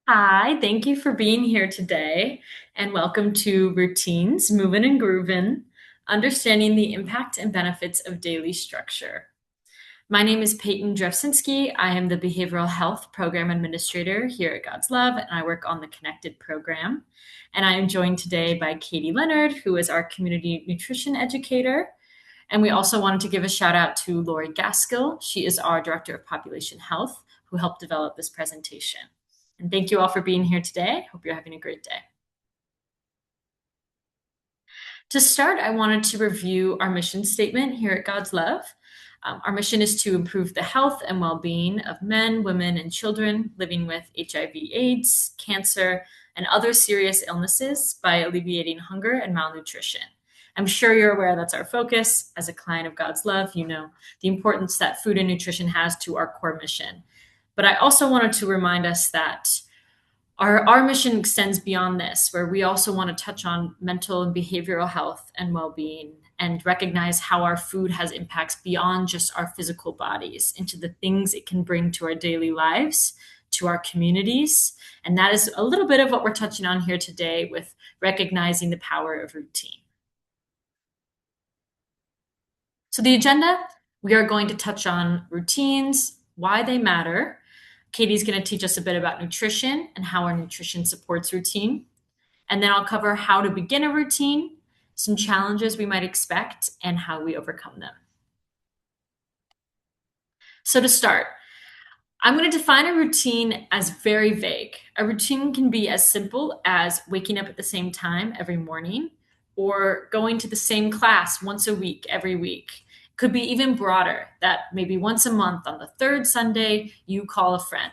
Hi, thank you for being here today, and welcome to Routines, Movin' and Groovin', Understanding the Impact and Benefits of Daily Structure. My name is Peyton Drefsinski. I am the Behavioral Health Program Administrator here at God's Love, and I work on the Connected program. And I am joined today by Katie Leonard, who is our Community Nutrition Educator. And we also wanted to give a shout out to Lori Gaskill. She is our Director of Population Health, who helped develop this presentation. And thank you all for being here today. Hope you're having a great day. To start, I wanted to review our mission statement here at God's Love. Our mission is to improve the health and well being of men, women, and children living with HIV/AIDS, cancer, and other serious illnesses by alleviating hunger and malnutrition. I'm sure you're aware that's our focus. As a client of God's Love, you know the importance that food and nutrition has to our core mission. But I also wanted to remind us that our mission extends beyond this, where we also want to touch on mental and behavioral health and well being and recognize how our food has impacts beyond just our physical bodies into the things it can bring to our daily lives, to our communities. And that is a little bit of what we're touching on here today with recognizing the power of routine. So, the agenda, we are going to touch on routines, why they matter. Katie's going to teach us a bit about nutrition and how our nutrition supports routine. And then I'll cover how to begin a routine, some challenges we might expect, and how we overcome them. So, to start, I'm going to define a routine as very vague. A routine can be as simple as waking up at the same time every morning or going to the same class once a week every week. It could be even broader, that maybe once a month on the third Sunday, you call a friend.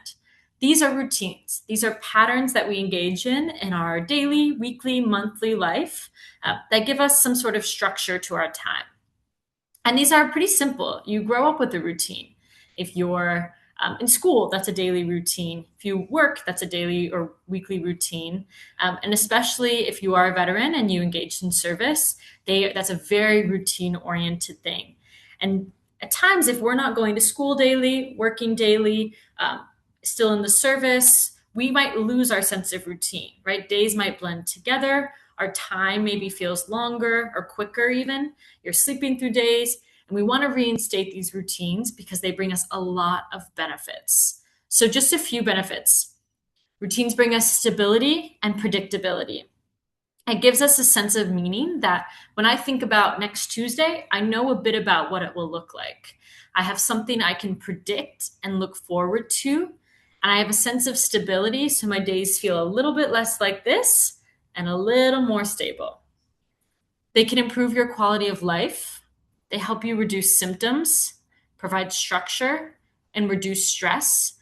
These are routines. These are patterns that we engage in our daily, weekly, monthly life that give us some sort of structure to our time. And these are pretty simple. You grow up with a routine. If you're in school, that's a daily routine. If you work, that's a daily or weekly routine. And especially if you are a veteran and you engage in service, that's a very routine oriented thing. And at times, if we're not going to school daily, working daily, still in the service, we might lose our sense of routine, right? Days might blend together. Our time maybe feels longer or quicker, even. You're sleeping through days. And we want to reinstate these routines because they bring us a lot of benefits. So, just a few benefits. Routines bring us stability and predictability. It gives us a sense of meaning that when I think about next Tuesday, I know a bit about what it will look like. I have something I can predict and look forward to. And I have a sense of stability, so my days feel a little bit less like this and a little more stable. They can improve your quality of life. They help you reduce symptoms, provide structure, and reduce stress.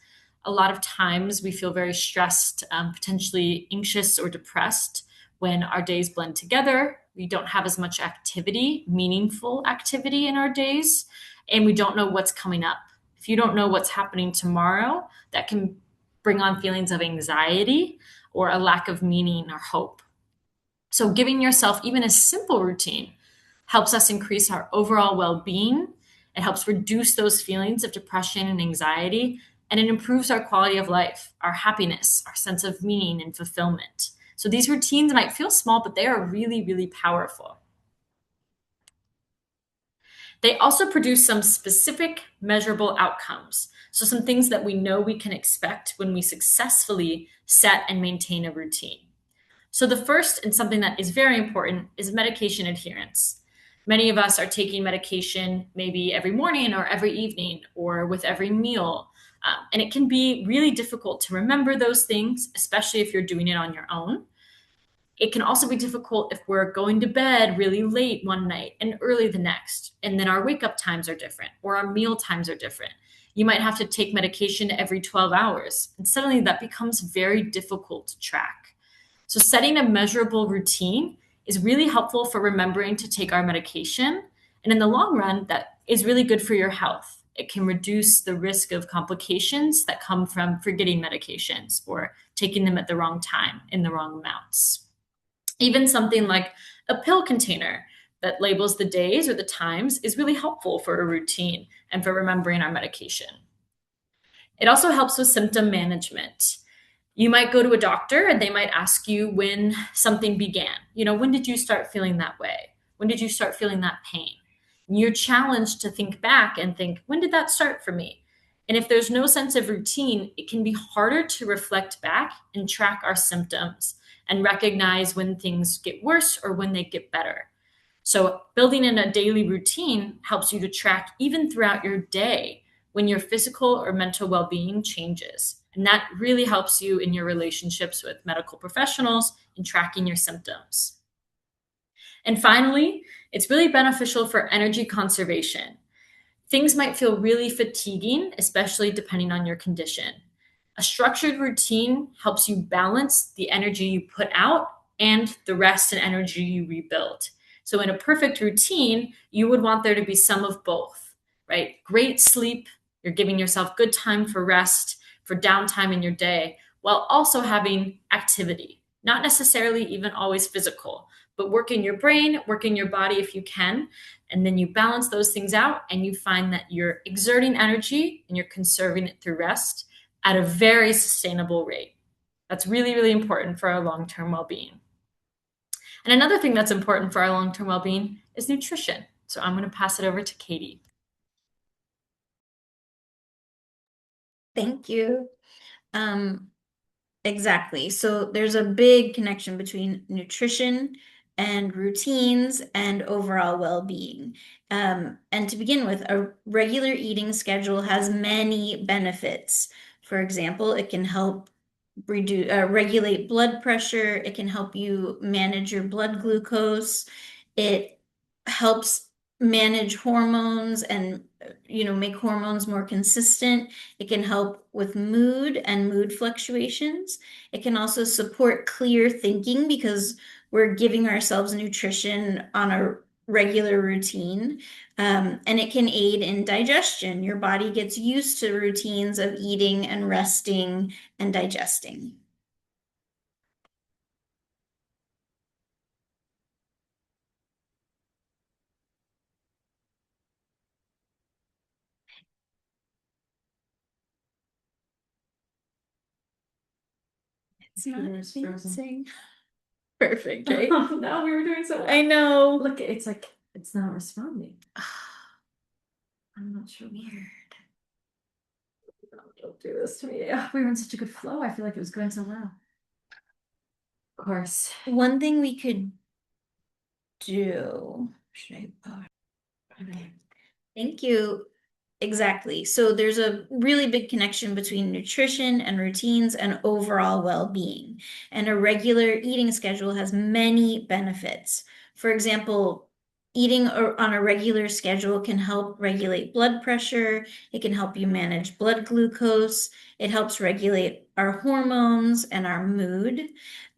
A lot of times we feel very stressed, potentially anxious or depressed when our days blend together. We don't have as much activity, meaningful activity in our days, and we don't know what's coming up. If you don't know what's happening tomorrow, that can bring on feelings of anxiety or a lack of meaning or hope. So, giving yourself even a simple routine helps us increase our overall well being. It helps reduce those feelings of depression and anxiety, and it improves our quality of life, our happiness, our sense of meaning and fulfillment. So, these routines might feel small, but they are really, really powerful. They also produce some specific measurable outcomes. So, some things that we know we can expect when we successfully set and maintain a routine. So, the first and something that is very important is medication adherence. Many of us are taking medication maybe every morning or every evening or with every meal. And it can be really difficult to remember those things, especially if you're doing it on your own. It can also be difficult if we're going to bed really late one night and early the next, and then our wake up times are different or our meal times are different. You might have to take medication every 12 hours, and suddenly that becomes very difficult to track. So, setting a measurable routine is really helpful for remembering to take our medication. And in the long run, that is really good for your health. It can reduce the risk of complications that come from forgetting medications or taking them at the wrong time in the wrong amounts. Even something like a pill container that labels the days or the times is really helpful for a routine and for remembering our medication. It also helps with symptom management. You might go to a doctor and they might ask you when something began. When did you start feeling that way? When did you start feeling that pain? You're challenged to think back and think, when did that start for me? And if there's no sense of routine, it can be harder to reflect back and track our symptoms and recognize when things get worse or when they get better. So, building in a daily routine helps you to track even throughout your day when your physical or mental well being changes. And that really helps you in your relationships with medical professionals in tracking your symptoms. And finally, it's really beneficial for energy conservation. Things might feel really fatiguing, especially depending on your condition. A structured routine helps you balance the energy you put out and the rest and energy you rebuild. So, in a perfect routine, you would want there to be some of both, right? Great sleep, you're giving yourself good time for rest, for downtime in your day, while also having activity, not necessarily even always physical, but working your brain, working your body if you can, and then you balance those things out and you find that you're exerting energy and you're conserving it through rest at a very sustainable rate. That's really, really important for our long term well being. And another thing that's important for our long term well being is nutrition. So I'm going to pass it over to Katie. Thank you. Um, exactly. So there's a big connection between nutrition and routines and overall well-being. And to begin with, a regular eating schedule has many benefits. For example, it can help regulate blood pressure. It can help you manage your blood glucose. It helps manage hormones and make hormones more consistent. It can help with mood and mood fluctuations. It can also support clear thinking because we're giving ourselves nutrition on a regular routine. And it can aid in digestion. Your body gets used to routines of eating and resting and digesting. It's not frozen. Perfect, right? No, we were doing so well. I know. Look, it's like it's not responding. I'm not sure. Weird. Don't do this to me. Yeah, we were in such a good flow. I feel like it was going so well. Of course. One thing we could do. Should I? Okay. Thank you. Exactly. So there's a really big connection between nutrition and routines and overall well-being. And a regular eating schedule has many benefits. For example, eating on a regular schedule can help regulate blood pressure. It can help you manage blood glucose. It helps regulate our hormones and our mood.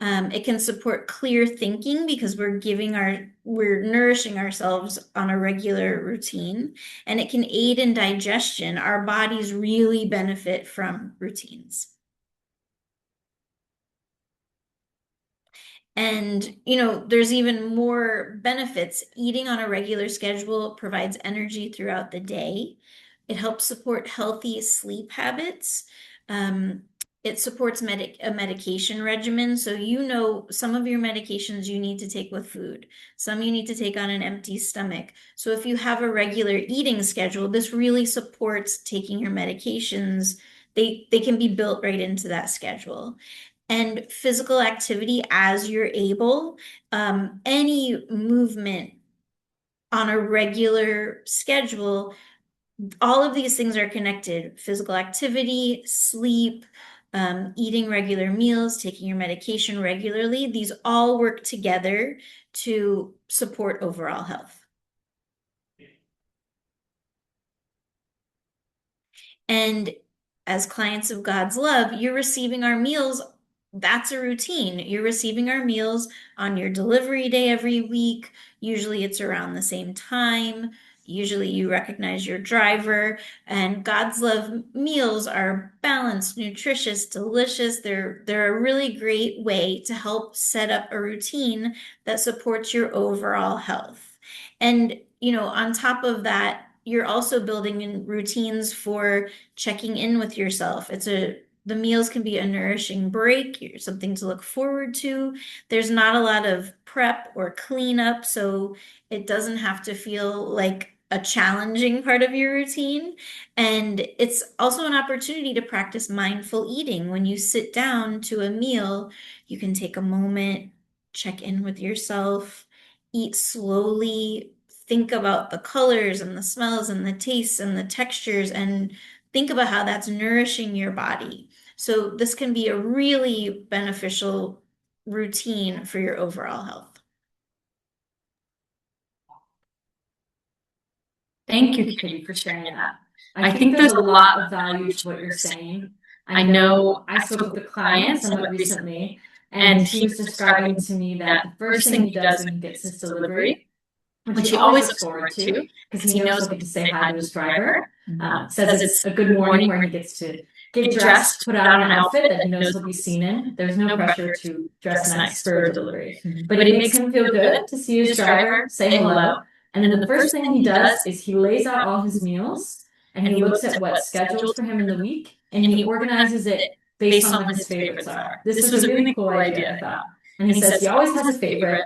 It can support clear thinking because we're nourishing ourselves on a regular routine, and it can aid in digestion. Our bodies really benefit from routines. And, there's even more benefits. Eating on a regular schedule provides energy throughout the day. It helps support healthy sleep habits. Um, it supports a medication regimen. So, some of your medications you need to take with food, some you need to take on an empty stomach. So, if you have a regular eating schedule, this really supports taking your medications. They can be built right into that schedule. And physical activity as you're able, any movement on a regular schedule, all of these things are connected. Physical activity, sleep, eating regular meals, taking your medication regularly, these all work together to support overall health. And as clients of God's love, you're receiving our meals. That's a routine. You're receiving our meals on your delivery day every week. Usually it's around the same time. Usually you recognize your driver. And God's love meals are balanced, nutritious, delicious. They're a really great way to help set up a routine that supports your overall health. And, on top of that, you're also building in routines for checking in with yourself. It's a The meals can be a nourishing break, something to look forward to. There's not a lot of prep or cleanup, so it doesn't have to feel like a challenging part of your routine. And it's also an opportunity to practice mindful eating. When you sit down to a meal, you can take a moment, check in with yourself, eat slowly, think about the colors and the smells and the tastes and the textures, and think about how that's nourishing your body. So this can be a really beneficial routine for your overall health. Thank you, Katie, for sharing that. I think there's a lot of value to what you're saying. I know I spoke with a client somewhat recently, and he was describing to me that the first thing he does when he gets his delivery, which he always looks forward to, because he knows he'll get to say hi to his driver. Says it's a good morning where he gets to get dressed, put on an outfit that he knows he'll be seen in. There's no pressure to dress nice for a delivery, but it makes him feel good to see his driver, say hello. And then the first thing he does is he lays out all his meals and he looks at what's scheduled for him in the week and he organizes it based on what his favorites are. This was a really cool idea, I thought. And he says he always has a favorite.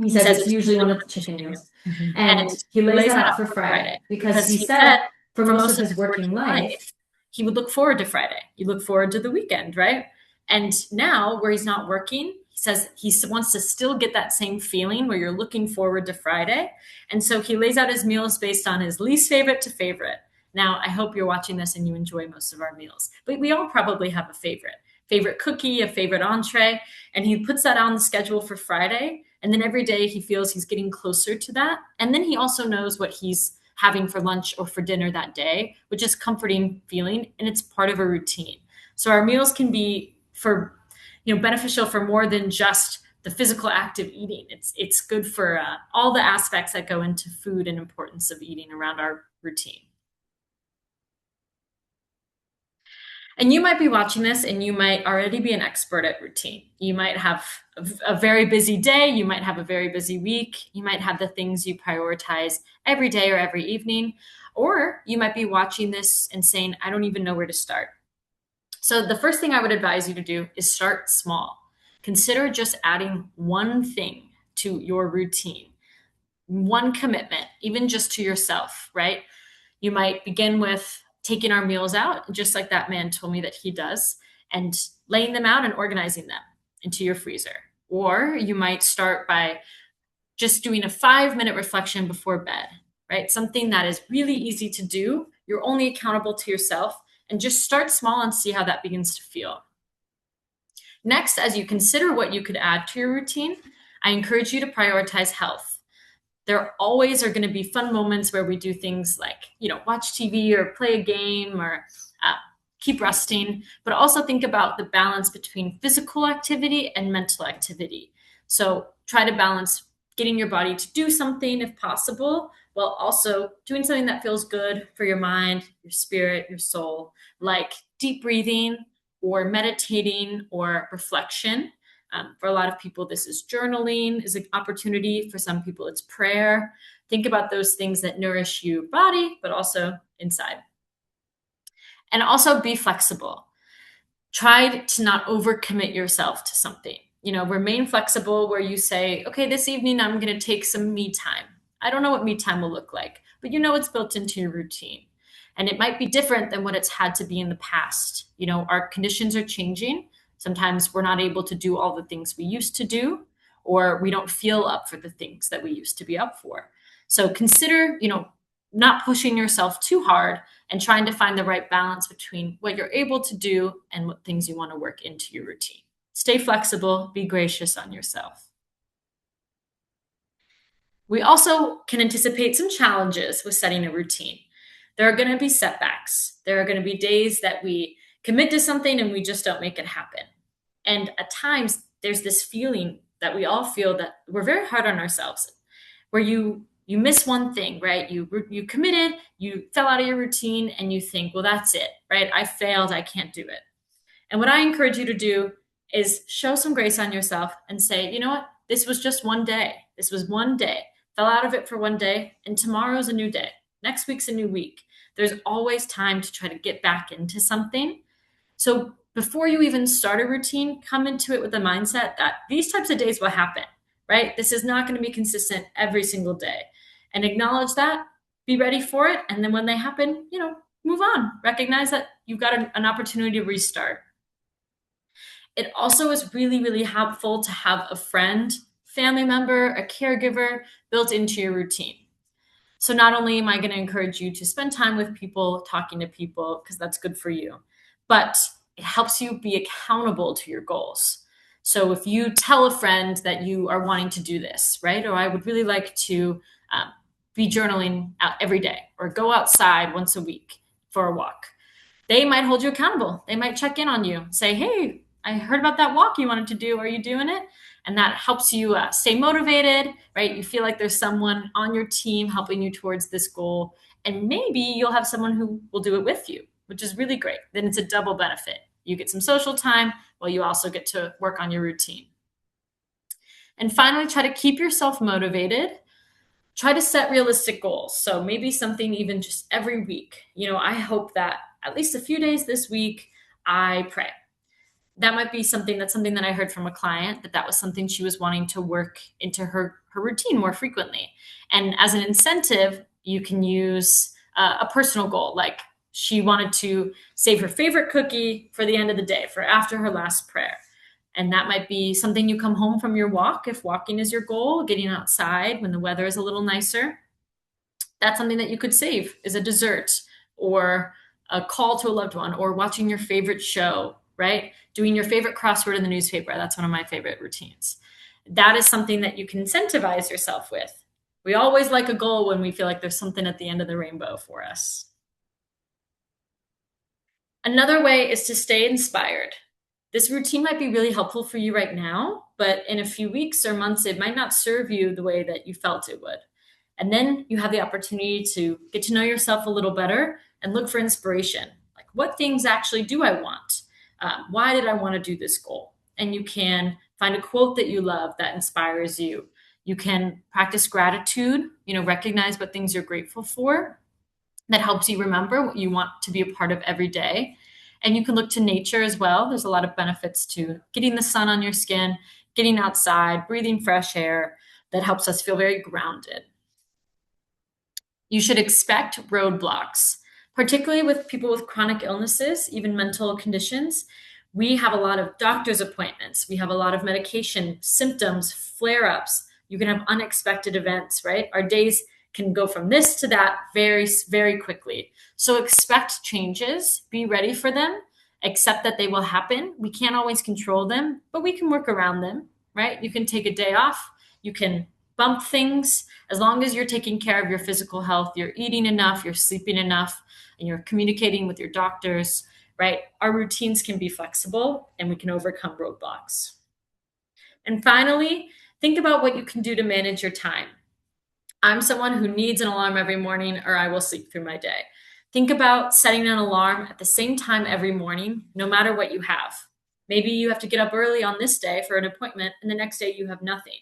He says it's usually one of the chicken meals. And he lays that out for Friday because he said for most of his working life, he would look forward to Friday. You look forward to the weekend, right? And now, where he's not working, he says he wants to still get that same feeling where you're looking forward to Friday. And so he lays out his meals based on his least favorite to favorite. Now, I hope you're watching this and you enjoy most of our meals, but we all probably have a favorite cookie, a favorite entree, and he puts that on the schedule for Friday. And then every day he feels he's getting closer to that. And then he also knows what he's having for lunch or for dinner that day, which is comforting feeling, and it's part of a routine. So our meals can be for, beneficial for more than just the physical act of eating. It's good for all the aspects that go into food and importance of eating around our routine. And you might be watching this and you might already be an expert at routine. You might have a very busy day. You might have a very busy week. You might have the things you prioritize every day or every evening. Or you might be watching this and saying, I don't even know where to start. So the first thing I would advise you to do is start small. Consider just adding one thing to your routine, one commitment, even just to yourself, right? You might begin with taking our meals out, just like that man told me that he does, and laying them out and organizing them into your freezer. Or you might start by just doing a 5-minute reflection before bed, right? Something that is really easy to do. You're only accountable to yourself, and just start small and see how that begins to feel. Next, as you consider what you could add to your routine, I encourage you to prioritize health. There always are going to be fun moments where we do things like, watch TV or play a game or keep resting, but also think about the balance between physical activity and mental activity. So try to balance getting your body to do something if possible, while also doing something that feels good for your mind, your spirit, your soul, like deep breathing or meditating or reflection. For a lot of people, this is journaling is an opportunity. For some people, it's prayer. Think about those things that nourish your body, but also inside. And also be flexible. Try to not overcommit yourself to something. Remain flexible where you say, okay, this evening I'm going to take some me time. I don't know what me time will look like, but it's built into your routine. And it might be different than what it's had to be in the past. Our conditions are changing. Sometimes we're not able to do all the things we used to do, or we don't feel up for the things that we used to be up for. So consider, not pushing yourself too hard and trying to find the right balance between what you're able to do and what things you want to work into your routine. Stay flexible, be gracious on yourself. We also can anticipate some challenges with setting a routine. There are going to be setbacks. There are going to be days that we commit to something and we just don't make it happen. And at times, there's this feeling that we all feel that we're very hard on ourselves, where you miss one thing, right? You committed, you fell out of your routine, and you think, well, that's it, right? I failed, I can't do it. And what I encourage you to do is show some grace on yourself and say, you know what? This was just one day. This was one day. Fell out of it for one day, and tomorrow's a new day. Next week's a new week. There's always time to try to get back into something. So before you even start a routine, come into it with the mindset that these types of days will happen, right? This is not going to be consistent every single day. And acknowledge that, be ready for it. And then when they happen, move on. Recognize that you've got an opportunity to restart. It also is really, really helpful to have a friend, family member, a caregiver built into your routine. So not only am I going to encourage you to spend time with people, talking to people, because that's good for you, but it helps you be accountable to your goals. So if you tell a friend that you are wanting to do this, right? Or I would really like to um, be journaling out every day or go outside once a week for a walk, they might hold you accountable. They might check in on you, say, hey, I heard about that walk you wanted to do. Are you doing it? And that helps you stay motivated, right? You feel like there's someone on your team helping you towards this goal. And maybe you'll have someone who will do it with you, which is really great. Then it's a double benefit. You get some social time while you also get to work on your routine. And finally, try to keep yourself motivated. Try to set realistic goals. So maybe something even just every week. I hope that at least a few days this week I pray. That might be something that I heard from a client that was something she was wanting to work into her routine more frequently. And as an incentive, you can use a personal goal, like she wanted to save her favorite cookie for the end of the day, for after her last prayer. And that might be something you come home from your walk, if walking is your goal, getting outside when the weather is a little nicer. That's something that you could save, is a dessert or a call to a loved one or watching your favorite show, right? Doing your favorite crossword in the newspaper. That's one of my favorite routines. That is something that you can incentivize yourself with. We always like a goal when we feel like there's something at the end of the rainbow for us. Another way is to stay inspired. This routine might be really helpful for you right now, but in a few weeks or months, it might not serve you the way that you felt it would. And then you have the opportunity to get to know yourself a little better and look for inspiration. Like, what things actually do I want? Why did I want to do this goal? And you can find a quote that you love that inspires you. You can practice gratitude, recognize what things you're grateful for. That helps you remember what you want to be a part of every day. And you can look to nature as well. There's a lot of benefits to getting the sun on your skin, getting outside, breathing fresh air that helps us feel very grounded. You should expect roadblocks, particularly with people with chronic illnesses, even mental conditions. We have a lot of doctor's appointments. We have a lot of medication, symptoms, flare ups. You can have unexpected events, right? Our days can go from this to that very, very quickly. So expect changes, be ready for them, accept that they will happen. We can't always control them, but we can work around them, right? You can take a day off. You can bump things. As long as you're taking care of your physical health, you're eating enough, you're sleeping enough, and you're communicating with your doctors, right? Our routines can be flexible and we can overcome roadblocks. And finally, think about what you can do to manage your time. I'm someone who needs an alarm every morning or I will sleep through my day. Think about setting an alarm at the same time every morning, no matter what you have. Maybe you have to get up early on this day for an appointment and the next day you have nothing.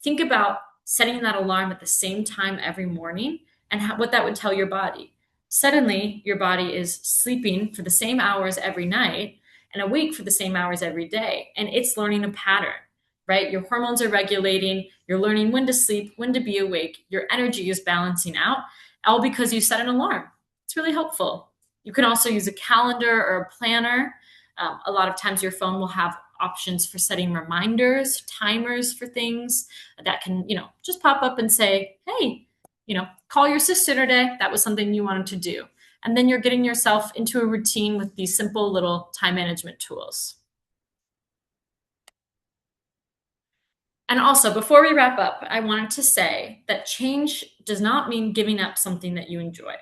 Think about setting that alarm at the same time every morning and what that would tell your body. Suddenly, your body is sleeping for the same hours every night and awake for the same hours every day, and it's learning a pattern, right? Your hormones are regulating, you're learning when to sleep, when to be awake, your energy is balancing out, all because you set an alarm. It's really helpful. You can also use a calendar or a planner. A lot of times your phone will have options for setting reminders, timers for things that can, just pop up and say, hey, call your sister today. That was something you wanted to do. And then you're getting yourself into a routine with these simple little time management tools. And also, before we wrap up, I wanted to say that change does not mean giving up something that you enjoy.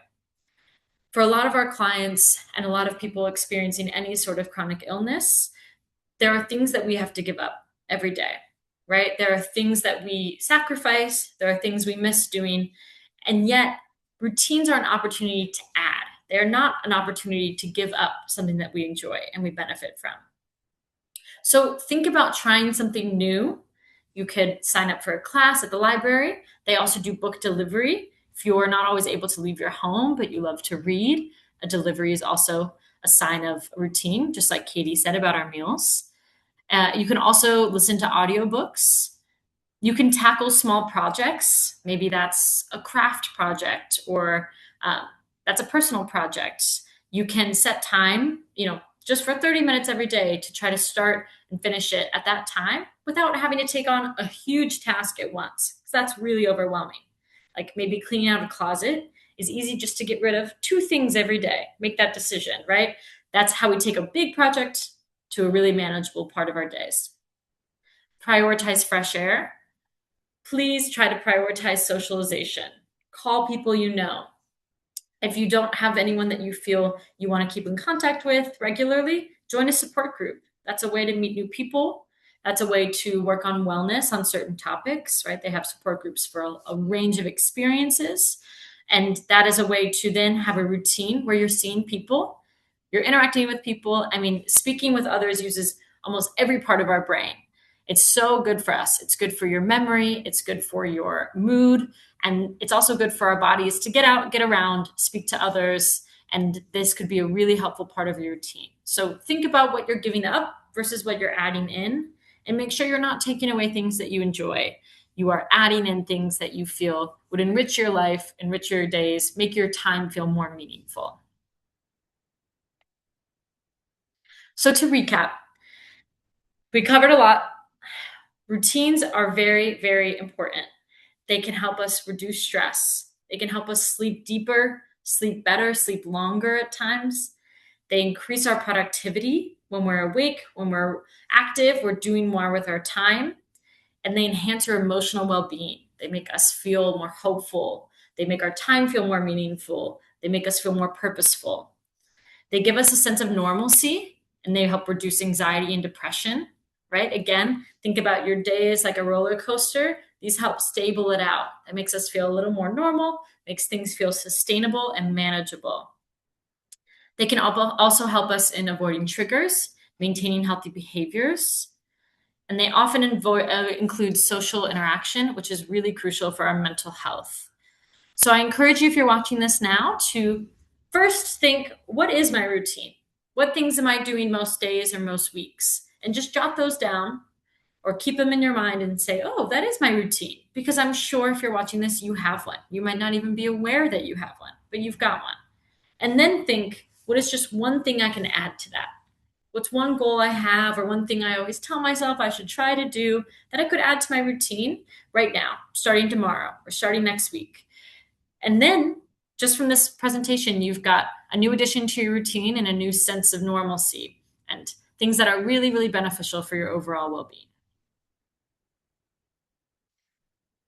For a lot of our clients and a lot of people experiencing any sort of chronic illness, there are things that we have to give up every day, right? There are things that we sacrifice, there are things we miss doing, and yet routines are an opportunity to add. They're not an opportunity to give up something that we enjoy and we benefit from. So think about trying something new. You could sign up for a class at the library. They also do book delivery. If you're not always able to leave your home, but you love to read, a delivery is also a sign of a routine, just like Katie said about our meals. You can also listen to audiobooks. You can tackle small projects. Maybe that's a craft project or uh, that's a personal project. You can set time, just for 30 minutes every day to try to start and finish it at that time without having to take on a huge task at once. Because that's really overwhelming. Like maybe cleaning out a closet is easy just to get rid of two things every day. Make that decision, right? That's how we take a big project to a really manageable part of our days. Prioritize fresh air. Please try to prioritize socialization. Call people you know. If you don't have anyone that you feel you want to keep in contact with regularly, join a support group. That's a way to meet new people. That's a way to work on wellness on certain topics, right? They have support groups for a range of experiences. And that is a way to then have a routine where you're seeing people, you're interacting with people. I mean, speaking with others uses almost every part of our brain. It's so good for us. It's good for your memory, it's good for your mood, and it's also good for our bodies to get out, get around, speak to others. And this could be a really helpful part of your routine. So think about what you're giving up versus what you're adding in, and make sure you're not taking away things that you enjoy. You are adding in things that you feel would enrich your life, enrich your days, make your time feel more meaningful. So to recap, we covered a lot. Routines are very, very important. They can help us reduce stress. They can help us sleep deeper, sleep better, sleep longer at times. They increase our productivity when we're awake, when we're active, we're doing more with our time, and they enhance our emotional well being. They make us feel more hopeful. They make our time feel more meaningful. They make us feel more purposeful. They give us a sense of normalcy and they help reduce anxiety and depression, right? Again, think about your day as like a roller coaster. These help stable it out. That makes us feel a little more normal, makes things feel sustainable and manageable. They can also help us in avoiding triggers, maintaining healthy behaviors, and they often include social interaction, which is really crucial for our mental health. So I encourage you, if you're watching this now, to first think, what is my routine? What things am I doing most days or most weeks? And just jot those down or keep them in your mind and say, oh, that is my routine. Because I'm sure if you're watching this, you have one. You might not even be aware that you have one, but you've got one. And then think, what is just one thing I can add to that? What's one goal I have or one thing I always tell myself I should try to do that I could add to my routine right now, starting tomorrow or starting next week? And then just from this presentation, you've got a new addition to your routine and a new sense of normalcy and things that are really, really beneficial for your overall well being.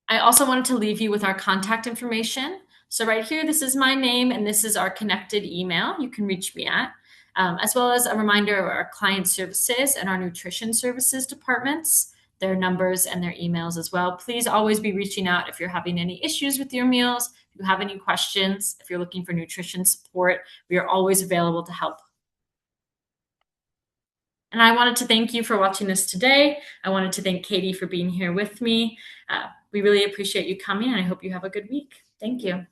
I also wanted to leave you with our contact information. So, right here, this is my name and this is our connected email you can reach me at, as well as a reminder of our client services and our nutrition services departments, their numbers and their emails as well. Please always be reaching out if you're having any issues with your meals, if you have any questions, if you're looking for nutrition support, we are always available to help. And I wanted to thank you for watching this today. I wanted to thank Katie for being here with me. We really appreciate you coming, and I hope you have a good week. Thank you.